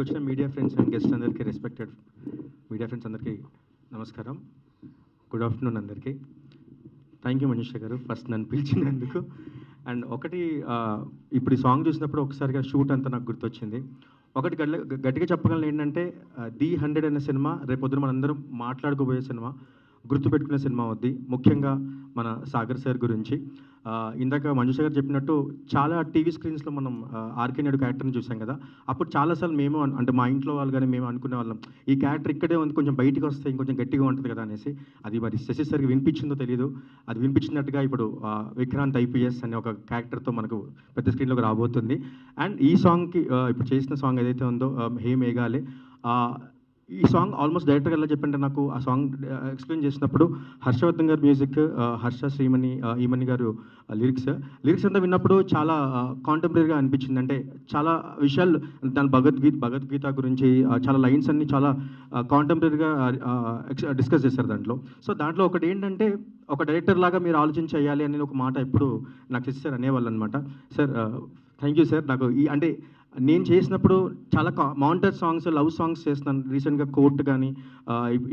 వచ్చిన media friends and guest అందరికీ, respected media friends అందరికీ నమస్కారం. గుడ్ ఆఫ్టర్నూన్ అందరికీ. థ్యాంక్ యూ మనీషా గారు ఫస్ట్ నన్ను పిలిచినందుకు. అండ్ ఒకటి ఇప్పుడు ఈ సాంగ్ చూసినప్పుడు ఒకసారిగా షూట్ అంతా నాకు గుర్తొచ్చింది. ఒకటి గట్టిగా చెప్పగలను ఏంటంటే, ది 100 అనే సినిమా రేపొద్దున మనందరం మాట్లాడుకోబోయే సినిమా, గుర్తుపెట్టుకునే సినిమా అవుద్ది. ముఖ్యంగా మన సాగర్ సార్ గురించి. ఇందాక మంజుష గారు చెప్పినట్టు చాలా టీవీ స్క్రీన్స్లో మనం ఆర్కే నాయుడు క్యారెక్టర్ని చూసాం కదా. అప్పుడు చాలాసార్లు మేము అంటే మా ఇంట్లో వాళ్ళు కానీ మేము అనుకునే వాళ్ళం, ఈ క్యారెక్టర్ ఇక్కడే ఉంది, కొంచెం బయటికి వస్తే ఇంకొంచెం గట్టిగా ఉంటుంది కదా అనేసి. అది మరి శశి సార్కి వినిపించిందో తెలియదు. అది వినిపించినట్టుగా ఇప్పుడు విక్రాంత్ ఐపీఎస్ అనే ఒక క్యారెక్టర్తో మనకు పెద్ద స్క్రీన్లోకి రాబోతుంది. అండ్ ఈ సాంగ్కి ఇప్పుడు చేసిన సాంగ్ ఏదైతే ఉందో హే మేఘాలే, ఈ సాంగ్ ఆల్మోస్ట్ డైరెక్టర్గా ఎలా చెప్పంటే, నాకు ఆ సాంగ్ ఎక్స్ప్లెయిన్ చేసినప్పుడు హర్షవర్ధన్ గారు మ్యూజిక్, హర్ష శ్రీమణి ఈమణి గారు లిరిక్స్ అంతా విన్నప్పుడు చాలా కాంటెంపరీగా అనిపించింది. అంటే చాలా విషయాలు దాని భగవద్గీత గురించి చాలా లైన్స్ అన్ని చాలా కాంటెంపరీగా డిస్కస్ చేశారు దాంట్లో. సో దాంట్లో ఒకటి ఏంటంటే, ఒక డైరెక్టర్ లాగా మీరు ఆలోచించి చేయాలి అనేది ఒక మాట ఎప్పుడు నాకు చేస్తారు అనేవాళ్ళు అనమాట. Sir thank you sir. నాకు అంటే నేను చేసినప్పుడు చాలా మౌంటర్ సాంగ్స్, లవ్ సాంగ్స్ చేస్తున్నాను. రీసెంట్గా కోర్ట్ కానీ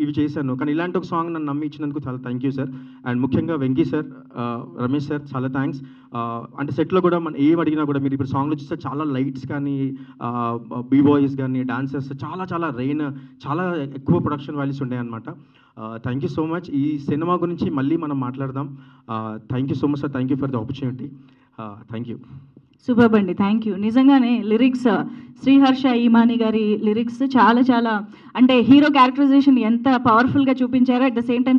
ఇవి చేశాను. కానీ ఇలాంటి ఒక సాంగ్ నన్ను నమ్మి ఇచ్చినందుకు చాలా థ్యాంక్ యూ సార్. అండ్ ముఖ్యంగా వెంకీ సార్, రమేష్ సార్ చాలా థ్యాంక్స్. అంటే సెట్లో కూడా మనం ఏం అడిగినా కూడా, మీరు ఇప్పుడు సాంగ్లో చూస్తే చాలా లైట్స్ కానీ, బీ బాయ్స్ కానీ, డాన్సర్స్ చాలా రెయిన్, చాలా ఎక్కువ ప్రొడక్షన్ వాల్యూస్ ఉన్నాయి అనమాట. Thank you so much. ఈ సినిమా గురించి మళ్ళీ మనం మాట్లాడదాం. Thank you so much sir. Thank you for the opportunity. Thank you. Super అండి, థ్యాంక్ యూ. నిజంగానే లిరిక్స్, శ్రీహర్ష ఈమాని గారి లిరిక్స్ చాలా అంటే హీరో క్యారెక్టరైజేషన్ ఎంత పవర్ఫుల్గా చూపించారో, అట్ ద సేమ్ టైం